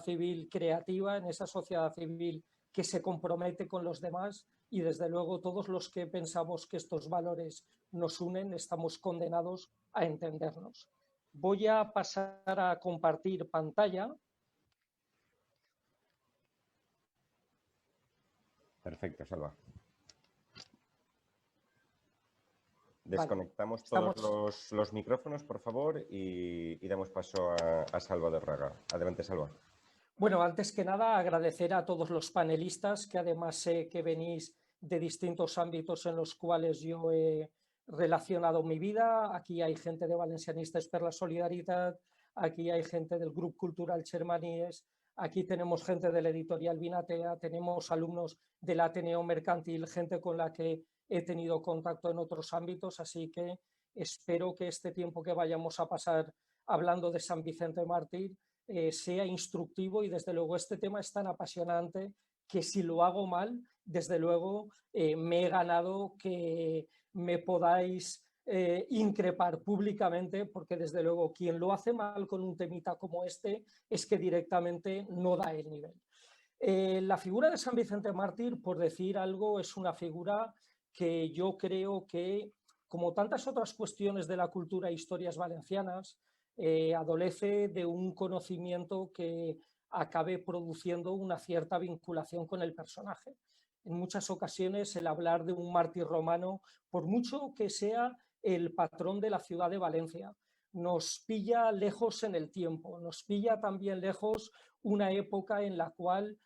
civil creativa, en esa sociedad civil que se compromete con los demás, y desde luego todos los que pensamos que estos valores nos unen estamos condenados a entendernos. Voy a pasar a compartir pantalla. Perfecto, Salva. Desconectamos todos los micrófonos, por favor, y damos paso a Salva de Raga. Adelante, Salva. Bueno, antes que nada, agradecer a todos los panelistas, que además sé que venís de distintos ámbitos en los cuales yo he relacionado mi vida. Aquí hay gente de Valencianistes per la Solidaritat, aquí hay gente del Grup Cultural Xermanies, aquí tenemos gente de la editorial Vinatea, tenemos alumnos del Ateneo Mercantil, gente con la que he tenido contacto en otros ámbitos, así que espero que este tiempo que vayamos a pasar hablando de San Vicente Mártir sea instructivo, y desde luego este tema es tan apasionante que si lo hago mal, desde luego me he ganado que me podáis increpar públicamente, porque desde luego quien lo hace mal con un temita como este es que directamente no da el nivel. La figura de San Vicente Mártir, por decir algo, es una figura que yo creo que, como tantas otras cuestiones de la cultura e historias valencianas, adolece de un conocimiento que acabe produciendo una cierta vinculación con el personaje. En muchas ocasiones el hablar de un mártir romano, por mucho que sea el patrón de la ciudad de Valencia, nos pilla lejos en el tiempo, nos pilla también lejos una época en la cual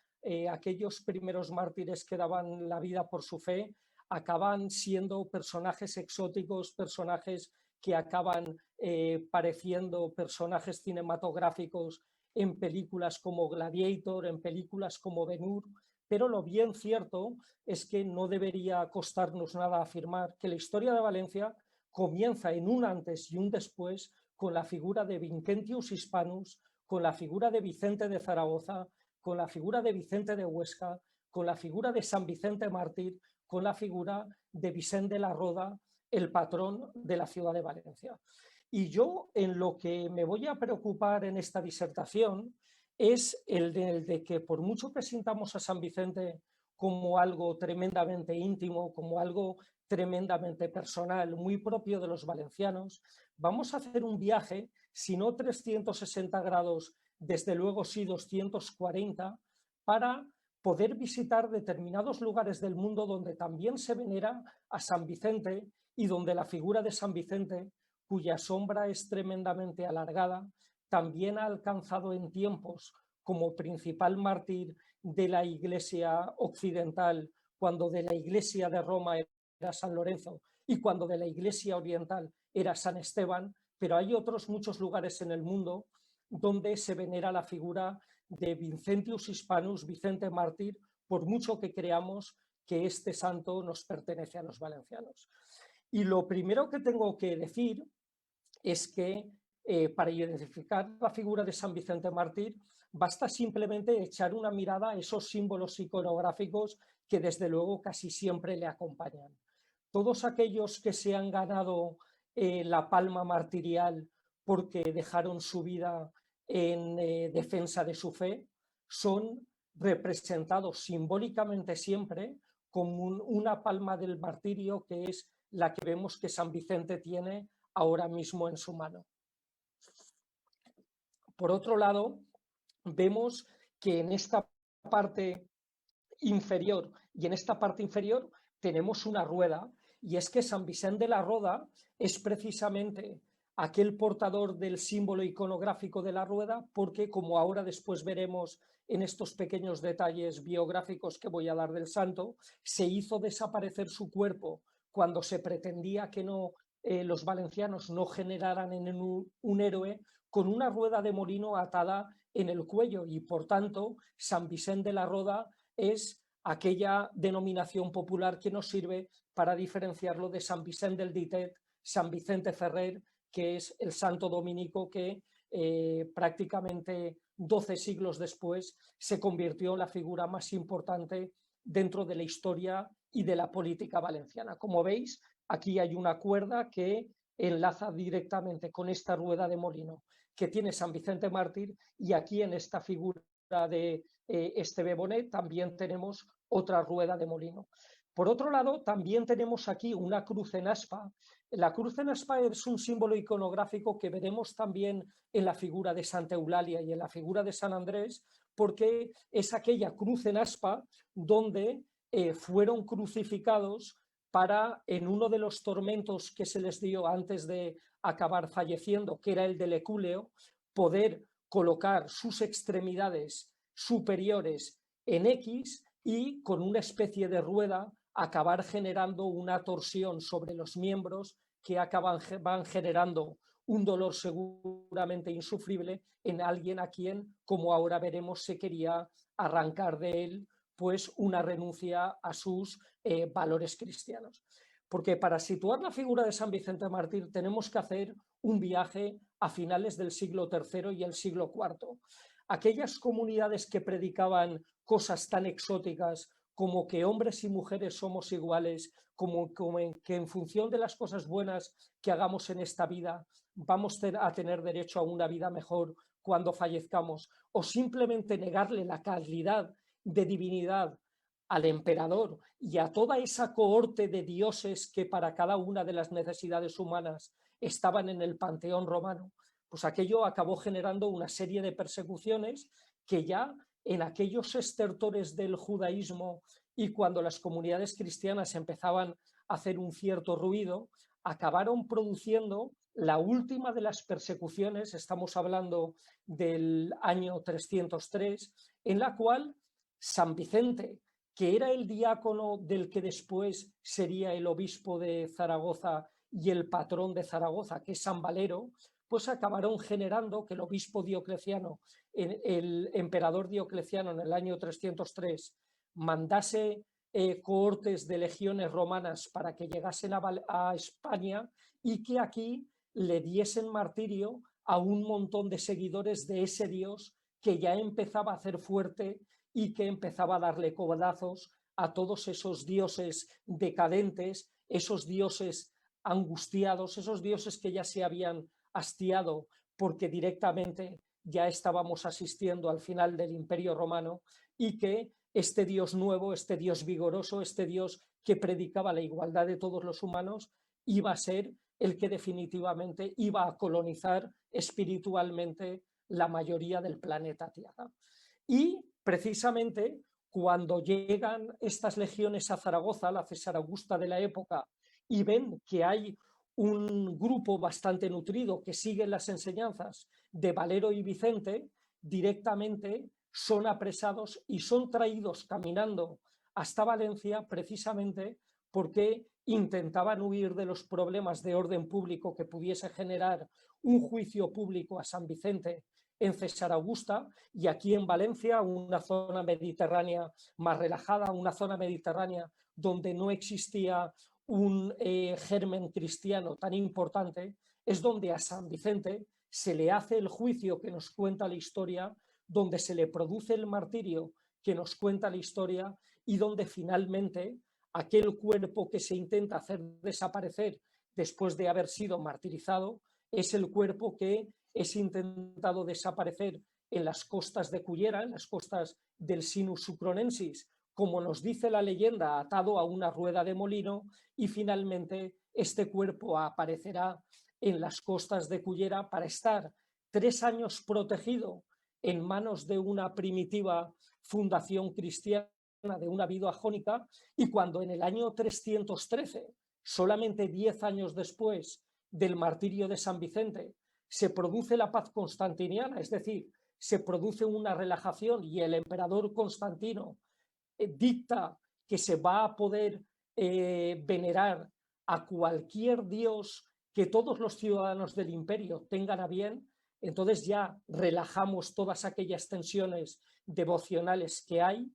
aquellos primeros mártires que daban la vida por su fe acaban siendo personajes exóticos, personajes que acaban pareciendo personajes cinematográficos en películas como Gladiator, en películas como Ben-Hur, pero lo bien cierto es que no debería costarnos nada afirmar que la historia de Valencia comienza en un antes y un después con la figura de Vincentius Hispanus, con la figura de Vicente de Zaragoza, con la figura de Vicente de Huesca, con la figura de San Vicente Mártir, con la figura de Vicente de la Roda, el patrón de la ciudad de Valencia. Y yo en lo que me voy a preocupar en esta disertación es el de que por mucho que sintamos a San Vicente como algo tremendamente íntimo, como algo tremendamente personal, muy propio de los valencianos, vamos a hacer un viaje, si no 360 grados, desde luego sí 240, para poder visitar determinados lugares del mundo donde también se venera a San Vicente y donde la figura de San Vicente, cuya sombra es tremendamente alargada, también ha alcanzado en tiempos como principal mártir de la Iglesia occidental, cuando de la Iglesia de Roma era San Lorenzo y cuando de la Iglesia oriental era San Esteban, pero hay otros muchos lugares en el mundo donde se venera la figura de Vincentius Hispanus, Vicente Mártir, por mucho que creamos que este santo nos pertenece a los valencianos. Y lo primero que tengo que decir es que para identificar la figura de San Vicente Mártir basta simplemente echar una mirada a esos símbolos iconográficos que desde luego casi siempre le acompañan. Todos aquellos que se han ganado la palma martirial porque dejaron su vida en defensa de su fe son representados simbólicamente siempre como una palma del martirio, que es la que vemos que San Vicente tiene ahora mismo en su mano. Por otro lado, vemos que en esta parte inferior y en esta parte inferior tenemos una rueda, y es que San Vicente de la Roda es precisamente aquel portador del símbolo iconográfico de la rueda, porque, como ahora después veremos en estos pequeños detalles biográficos que voy a dar del santo, se hizo desaparecer su cuerpo cuando se pretendía que los valencianos no generaran en un héroe, con una rueda de molino atada en el cuello, y por tanto San Vicente de la Roda es aquella denominación popular que nos sirve para diferenciarlo de San Vicente del Ditet, San Vicente Ferrer, que es el santo dominico que prácticamente 12 siglos después se convirtió en la figura más importante dentro de la historia y de la política valenciana. Como veis, aquí hay una cuerda que enlaza directamente con esta rueda de molino que tiene San Vicente Mártir, y aquí en esta figura de Esteve Bonet, también tenemos otra rueda de molino. Por otro lado, también tenemos aquí una cruz en aspa. La cruz en aspa es un símbolo iconográfico que veremos también en la figura de Santa Eulalia y en la figura de San Andrés, porque es aquella cruz en aspa donde fueron crucificados para, en uno de los tormentos que se les dio antes de acabar falleciendo, que era el del ecúleo, poder colocar sus extremidades superiores en X y con una especie de rueda acabar generando una torsión sobre los miembros que van generando un dolor seguramente insufrible en alguien a quien, como ahora veremos, se quería arrancar de él pues una renuncia a sus valores cristianos. Porque para situar la figura de San Vicente Mártir tenemos que hacer un viaje a finales del siglo III y el siglo IV. Aquellas comunidades que predicaban cosas tan exóticas como que hombres y mujeres somos iguales, como que en función de las cosas buenas que hagamos en esta vida vamos a tener derecho a una vida mejor cuando fallezcamos, o simplemente negarle la calidad de divinidad al emperador y a toda esa cohorte de dioses que para cada una de las necesidades humanas estaban en el panteón romano, pues aquello acabó generando una serie de persecuciones que ya en aquellos estertores del judaísmo y cuando las comunidades cristianas empezaban a hacer un cierto ruido, acabaron produciendo la última de las persecuciones, estamos hablando del año 303, en la cual San Vicente, que era el diácono del que después sería el obispo de Zaragoza y el patrón de Zaragoza, que es San Valero, pues acabaron generando que el obispo Diocleciano, el emperador Diocleciano en el año 303, mandase cohortes de legiones romanas para que llegasen a España y que aquí le diesen martirio a un montón de seguidores de ese dios que ya empezaba a hacer fuerte y que empezaba a darle codazos a todos esos dioses decadentes, esos dioses angustiados, esos dioses que ya se habían hastiado porque directamente ya estábamos asistiendo al final del Imperio Romano y que este Dios nuevo, este Dios vigoroso, este Dios que predicaba la igualdad de todos los humanos, iba a ser el que definitivamente iba a colonizar espiritualmente la mayoría del planeta Tierra. Y precisamente cuando llegan estas legiones a Zaragoza, la César Augusta de la época, y ven que hay un grupo bastante nutrido que sigue las enseñanzas de Valero y Vicente, directamente son apresados y son traídos caminando hasta Valencia precisamente porque intentaban huir de los problemas de orden público que pudiese generar un juicio público a San Vicente en César Augusta, y aquí en Valencia, una zona mediterránea más relajada, una zona mediterránea donde no existía un germen cristiano tan importante, es donde a San Vicente se le hace el juicio que nos cuenta la historia, donde se le produce el martirio que nos cuenta la historia y donde finalmente aquel cuerpo que se intenta hacer desaparecer después de haber sido martirizado es el cuerpo que es intentado desaparecer en las costas de Cullera, en las costas del Sinus Sucronensis, como nos dice la leyenda, atado a una rueda de molino, y finalmente este cuerpo aparecerá en las costas de Cullera para estar 3 años protegido en manos de una primitiva fundación cristiana, de una vida jónica, y cuando en el año 313, solamente 10 años después del martirio de San Vicente, se produce la paz constantiniana, es decir, se produce una relajación y el emperador Constantino dicta que se va a poder venerar a cualquier dios que todos los ciudadanos del imperio tengan a bien, entonces ya relajamos todas aquellas tensiones devocionales que hay.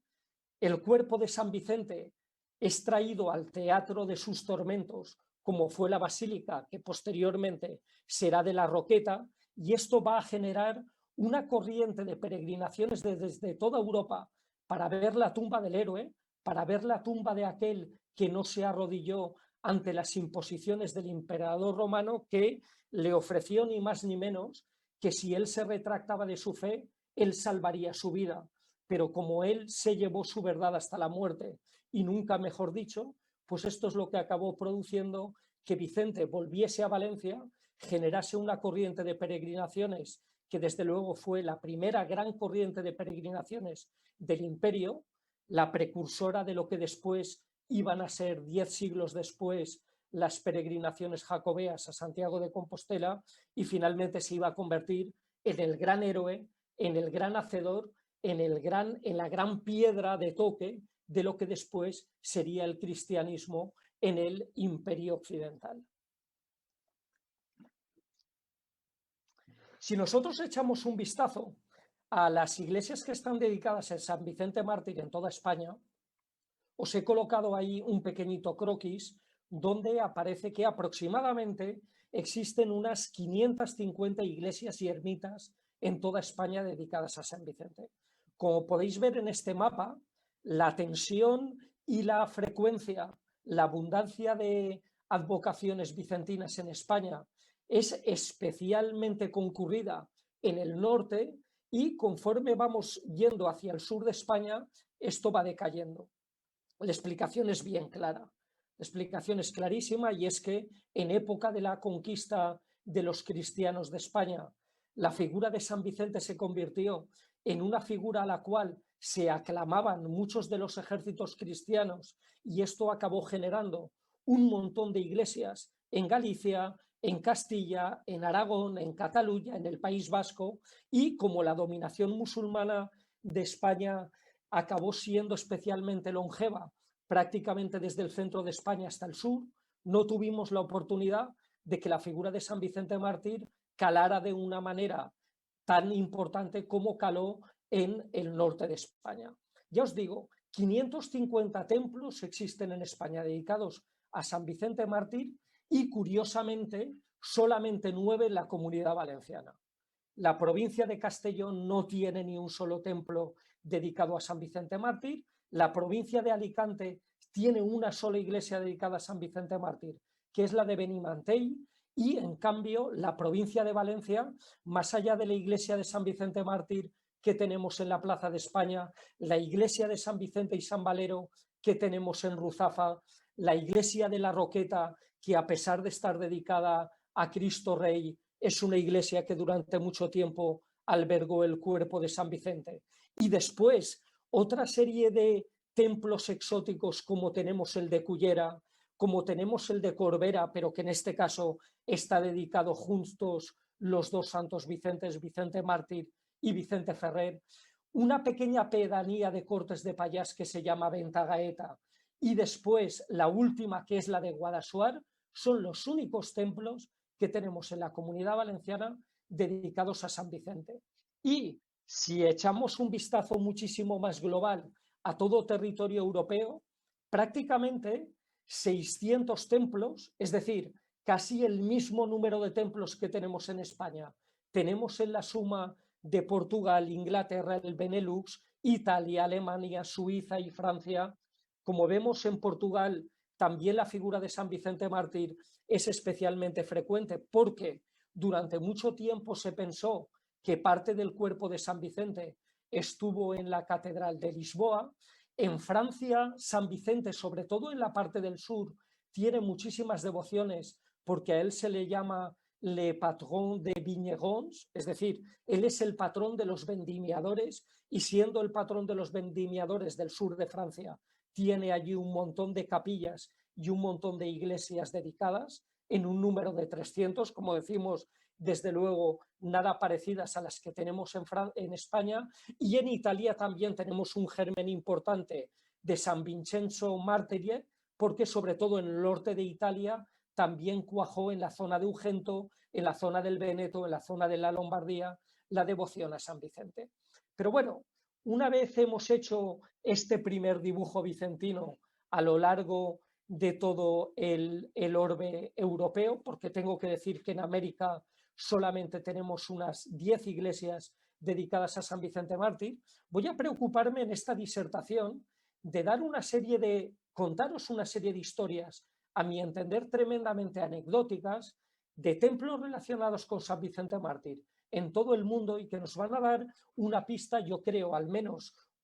El cuerpo de San Vicente es traído al teatro de sus tormentos, como fue la basílica, que posteriormente será de la Roqueta, y esto va a generar una corriente de peregrinaciones desde toda Europa para ver la tumba del héroe, para ver la tumba de aquel que no se arrodilló ante las imposiciones del emperador romano, que le ofreció ni más ni menos que si él se retractaba de su fe, él salvaría su vida, pero como él se llevó su verdad hasta la muerte y nunca mejor dicho, pues esto es lo que acabó produciendo que Vicente volviese a Valencia, generase una corriente de peregrinaciones que desde luego fue la primera gran corriente de peregrinaciones del imperio, la precursora de lo que después iban a ser 10 siglos después las peregrinaciones jacobeas a Santiago de Compostela, y finalmente se iba a convertir en el gran héroe, en el gran hacedor, en la gran piedra de toque de lo que después sería el cristianismo en el imperio occidental. Si nosotros echamos un vistazo a las iglesias que están dedicadas a San Vicente Mártir en toda España, os he colocado ahí un pequeñito croquis donde aparece que aproximadamente existen unas 550 iglesias y ermitas en toda España dedicadas a San Vicente. Como podéis ver en este mapa, la tensión y la frecuencia, la abundancia de advocaciones vicentinas en España es especialmente concurrida en el norte, y conforme vamos yendo hacia el sur de España, esto va decayendo. La explicación es bien clara, la explicación es clarísima, y es que en época de la conquista de los cristianos de España, la figura de San Vicente se convirtió en una figura a la cual se aclamaban muchos de los ejércitos cristianos, y esto acabó generando un montón de iglesias en Galicia, en Castilla, en Aragón, en Cataluña, en el País Vasco, y como la dominación musulmana de España acabó siendo especialmente longeva, prácticamente desde el centro de España hasta el sur, no tuvimos la oportunidad de que la figura de San Vicente Mártir calara de una manera tan importante como caló en el norte de España. Ya os digo, 550 templos existen en España dedicados a San Vicente Mártir, y curiosamente solamente 9 en la Comunidad Valenciana. La provincia de Castellón no tiene ni un solo templo dedicado a San Vicente Mártir. La provincia de Alicante tiene una sola iglesia dedicada a San Vicente Mártir, que es la de Benimantell, y en cambio la provincia de Valencia, más allá de la iglesia de San Vicente Mártir que tenemos en la Plaza de España, la iglesia de San Vicente y San Valero que tenemos en Ruzafa, la iglesia de la Roqueta, que a pesar de estar dedicada a Cristo Rey, es una iglesia que durante mucho tiempo albergó el cuerpo de San Vicente. Y después, otra serie de templos exóticos, como tenemos el de Cullera, como tenemos el de Corbera, pero que en este caso está dedicado juntos los dos santos Vicentes, Vicente Mártir y Vicente Ferrer, una pequeña pedanía de Cortes de Pallás que se llama Ventagaeta, y después la última, que es la de Guadassuar, son los únicos templos que tenemos en la Comunidad Valenciana dedicados a San Vicente. Y si echamos un vistazo muchísimo más global a todo territorio europeo, prácticamente 600 templos, es decir, casi el mismo número de templos que tenemos en España, tenemos en la suma de Portugal, Inglaterra, el Benelux, Italia, Alemania, Suiza y Francia. Como vemos en Portugal, también la figura de San Vicente Mártir es especialmente frecuente, porque durante mucho tiempo se pensó que parte del cuerpo de San Vicente estuvo en la Catedral de Lisboa. En Francia, San Vicente, sobre todo en la parte del sur, tiene muchísimas devociones, porque a él se le llama le patron de vignerons, es decir, él es el patrón de los vendimiadores, y siendo el patrón de los vendimiadores del sur de Francia, tiene allí un montón de capillas y un montón de iglesias dedicadas, en un número de 300, como decimos, desde luego nada parecidas a las que tenemos en España. Y en Italia también tenemos un germen importante de San Vincenzo Mártir, porque sobre todo en el norte de Italia también cuajó en la zona de Ugento, en la zona del Véneto, en la zona de la Lombardía, la devoción a San Vicente. Pero bueno, una vez hemos hecho este primer dibujo vicentino a lo largo de todo el orbe europeo, porque tengo que decir que en América solamente tenemos unas 10 iglesias dedicadas a San Vicente Mártir, voy a preocuparme en esta disertación de contaros una serie de historias, a mi entender tremendamente anecdóticas, de templos relacionados con San Vicente Mártir, en todo el mundo y que nos van a dar una pista, yo creo, al menos